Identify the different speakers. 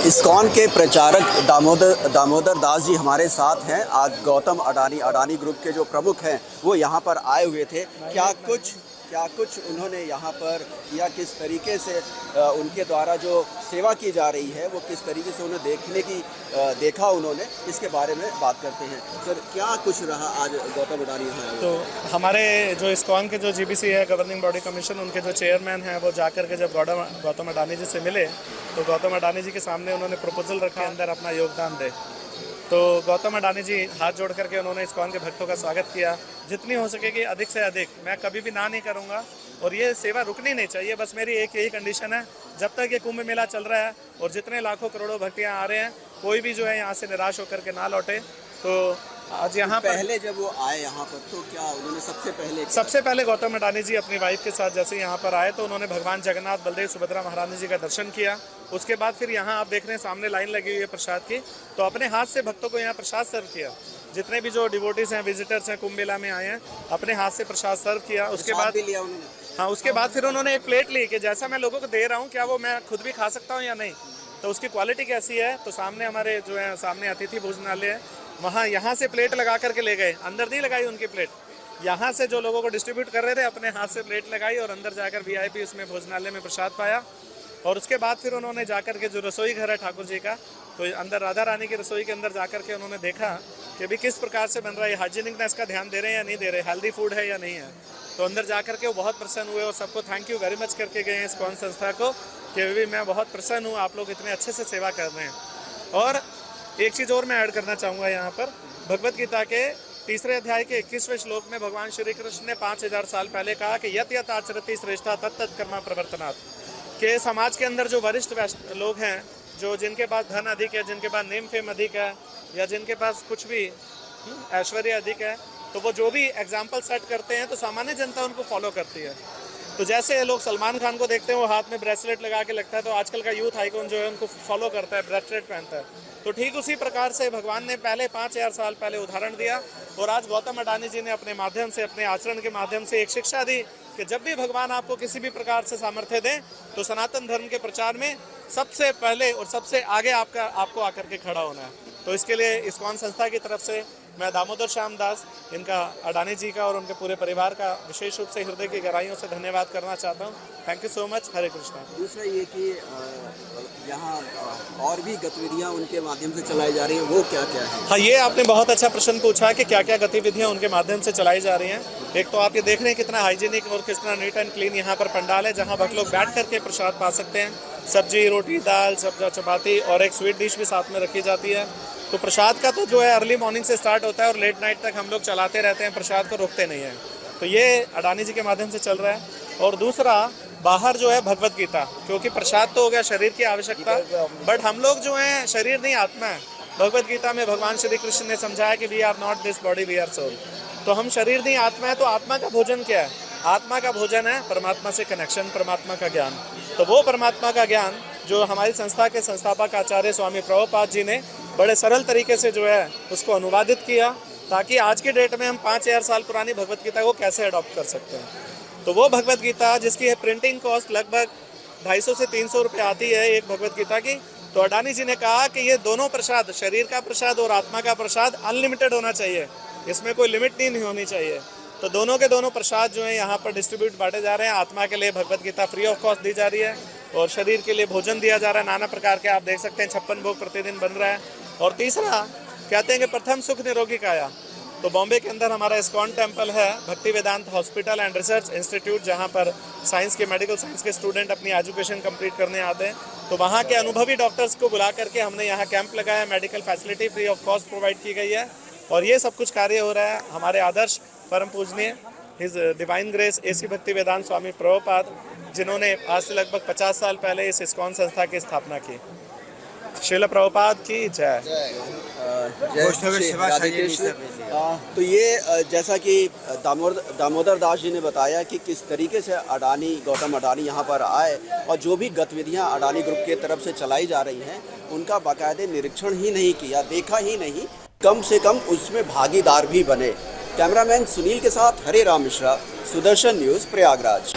Speaker 1: ISKCON के प्रचारक दामोदर दास जी हमारे साथ हैं। आज गौतम अडानी ग्रुप के जो प्रमुख हैं वो यहाँ पर आए हुए थे। क्या कुछ उन्होंने यहाँ पर किया, किस तरीके से उनके द्वारा जो सेवा की जा रही है वो किस तरीके से उन्हें देखा उन्होंने, इसके बारे में बात करते हैं। सर, क्या कुछ रहा आज गौतम अडानी यहाँ?
Speaker 2: तो हमारे जो इस्कॉन के जो जीबीसी है, गवर्निंग बॉडी कमीशन, उनके जो चेयरमैन हैं वो जाकर के जब गौतम अडानी जी से मिले तो गौतम अडानी जी के सामने उन्होंने प्रपोजल रखा अंदर अपना योगदान दे। तो गौतम अडानी जी हाथ जोड़ करके उन्होंने इस्कॉन के भक्तों का स्वागत किया। जितनी हो सकेगी अधिक से अधिक, मैं कभी भी ना नहीं करूँगा और ये सेवा रुकनी नहीं चाहिए। बस मेरी एक यही कंडीशन है, जब तक ये कुंभ मेला चल रहा है और जितने लाखों करोड़ों भक्त यहाँ आ रहे हैं, कोई भी जो है यहाँ से निराश होकर के ना लौटे। तो आज यहाँ
Speaker 1: पहले जब वो आए यहाँ पर तो क्या उन्होंने
Speaker 2: सबसे पहले गौतम अडानी जी अपनी वाइफ के साथ जैसे यहाँ पर आए तो उन्होंने भगवान जगन्नाथ, बलदेव, सुभद्रा महारानी जी का दर्शन किया। उसके बाद फिर यहाँ आप देख रहे हैं सामने लाइन लगी हुई है प्रसाद की, तो अपने हाथ से भक्तों को यहाँ प्रसाद सर्व किया। जितने भी जो डिवोटीज हैं, विजिटर्स हैं, कुंभ मेला में आए हैं, अपने हाथ से प्रसाद सर्व किया। उसके बाद
Speaker 1: लिया उन्होंने।
Speaker 2: हाँ, उसके बाद फिर उन्होंने एक प्लेट ली कि जैसा मैं लोगों को दे रहा हूँ क्या वो मैं खुद भी खा सकता हूँ या नहीं, तो उसकी क्वालिटी कैसी है। तो सामने हमारे जो है सामने अतिथि भोजनालय है, वहाँ यहाँ से प्लेट लगा करके ले गए, अंदर नहीं लगाई उनकी प्लेट। यहाँ से जो लोगों को डिस्ट्रीब्यूट कर रहे थे अपने हाथ से प्लेट लगाई और अंदर जाकर वीआईपी उसमें भोजनालय में प्रसाद पाया। और उसके बाद फिर उन्होंने जाकर के जो रसोई घर है ठाकुर जी का, तो अंदर राधा रानी की रसोई के अंदर जाकर के उन्होंने देखा कि भी किस प्रकार से बन रहा है, हाइजीनिकनेस का ध्यान दे रहे हैं या नहीं दे रहे, हेल्दी फूड है या नहीं है। तो अंदर जाकर के वो बहुत प्रसन्न हुए और सबको थैंक यू वेरी मच करके गए हैं इस्कॉन संस्था को कि भी मैं बहुत प्रसन्न हूँ, आप लोग इतने अच्छे से सेवा कर रहे हैं। और एक चीज़ और मैं ऐड करना चाहूँगा यहाँ पर, भगवत गीता के 3 अध्याय के 21वें श्लोक में भगवान श्री कृष्ण ने 5000 साल पहले कहा कि यत यत आचरति श्रेष्ठा तत् तत् कर्मा प्रवर्तनात्, के समाज के अंदर जो वरिष्ठ लोग हैं, जो जिनके पास धन अधिक है, जिनके पास नेम फेम अधिक है, या जिनके पास कुछ भी ऐश्वर्य अधिक है, तो वो जो भी एग्जाम्पल सेट करते हैं तो सामान्य जनता उनको फॉलो करती है। तो जैसे लोग सलमान खान को देखते हैं वो हाथ में ब्रेसलेट लगा के लगता है, तो आजकल का यूथ आइकॉन जो है उनको फॉलो करता है, ब्रेसलेट पहनता है। तो ठीक उसी प्रकार से भगवान ने पहले 5000 साल पहले उदाहरण दिया और आज गौतम अडानी जी ने अपने माध्यम से, अपने आचरण के माध्यम से एक शिक्षा दी कि जब भी भगवान आपको किसी भी प्रकार से सामर्थ्य दें तो सनातन धर्म के प्रचार में सबसे पहले और सबसे आगे आपको आकर के खड़ा होना है। तो इसके लिए इस्कॉन संस्था की तरफ से मैं दामोदर श्याम दास, इनका अडानी जी का और उनके पूरे परिवार का विशेष रूप से हृदय की गहराइयों से धन्यवाद करना चाहता हूँ। Thank you so much. Hare Krishna.
Speaker 1: दूसरा ये कि यहाँ और भी गतिविधियाँ उनके माध्यम से चलाई जा रही हैं, वो क्या क्या है?
Speaker 2: हाँ, ये आपने बहुत अच्छा प्रश्न पूछा कि क्या क्या गतिविधियाँ उनके माध्यम से चलाई जा रही हैं। एक तो आप ये देख रहे हैं कितना हाइजीनिक और कितना नीट एंड क्लीन यहाँ पर पंडाल है, जहाँ भक्त लोग बैठ करके प्रसाद पा सकते हैं। सब्जी, रोटी, दाल, सब्जी, चपाती और एक स्वीट डिश भी साथ में रखी जाती है। तो प्रसाद का तो जो है अर्ली मॉर्निंग से स्टार्ट होता है और लेट नाइट तक हम लोग चलाते रहते हैं, प्रसाद को रोकते नहीं हैं। तो ये अडानी जी के माध्यम से चल रहा है। और दूसरा, बाहर जो है भगवत गीता, क्योंकि प्रसाद तो हो गया शरीर की आवश्यकता, बट हम लोग जो हैं शरीर नहीं आत्मा है। भगवत गीता में भगवान श्री कृष्ण ने समझाया कि we are not this body, we are soul. तो हम शरीर नहीं आत्मा है। तो आत्मा का भोजन क्या है? आत्मा का भोजन है परमात्मा से कनेक्शन, परमात्मा का ज्ञान। तो वो परमात्मा का ज्ञान जो हमारी संस्था के संस्थापक आचार्य स्वामी प्रभुपाद जी ने बड़े सरल तरीके से जो है उसको अनुवादित किया, ताकि आज के डेट में हम 5000 साल पुरानी भगवत गीता को कैसे अडॉप्ट कर सकते हैं। तो वो भगवत गीता जिसकी है प्रिंटिंग कॉस्ट लगभग 250 से 300 रुपये आती है एक भगवत गीता की, तो अडानी जी ने कहा कि ये दोनों प्रसाद, शरीर का प्रसाद और आत्मा का प्रसाद, अनलिमिटेड होना चाहिए, इसमें कोई लिमिट नहीं होनी चाहिए। तो दोनों के दोनों प्रसाद जो है यहाँ पर डिस्ट्रीब्यूट बांटे जा रहे हैं। आत्मा के लिए Bhagavad Gita free of cost दी जा रही है और शरीर के लिए भोजन दिया जा रहा है नाना प्रकार के। आप देख सकते हैं 56 भोग प्रतिदिन बन रहा है। और तीसरा कहते हैं कि प्रथम सुख निरोगी काया, तो बॉम्बे के अंदर हमारा इस्कॉन टेम्पल है, भक्ति वेदांत हॉस्पिटल एंड रिसर्च इंस्टीट्यूट, जहाँ पर साइंस के, मेडिकल साइंस के स्टूडेंट अपनी एजुकेशन कंप्लीट करने आते हैं। तो वहाँ के अनुभवी डॉक्टर्स को बुला करके हमने यहाँ कैंप लगाया, medical facility free of cost provide की गई है। और ये सब कुछ कार्य हो रहा है हमारे आदर्श परम पूजनीय हिज डिवाइन ग्रेस एसी भक्ति वेदांत स्वामी प्रभुपाद, जिन्होंने आज से लगभग 50 साल पहले इस इस्कॉन संस्था की स्थापना की। श्रील प्रभुपाद की जय।
Speaker 1: तो ये जैसा कि दामोदर दास जी ने बताया कि किस तरीके से गौतम अडानी यहाँ पर आए और जो भी गतिविधियाँ अडानी ग्रुप की तरफ से चलाई जा रही हैं उनका बाकायदे निरीक्षण ही नहीं किया, देखा ही नहीं, कम से कम उसमें भागीदार भी बने। कैमरामैन सुनील के साथ हरे राम मिश्रा, सुदर्शन न्यूज़, प्रयागराज।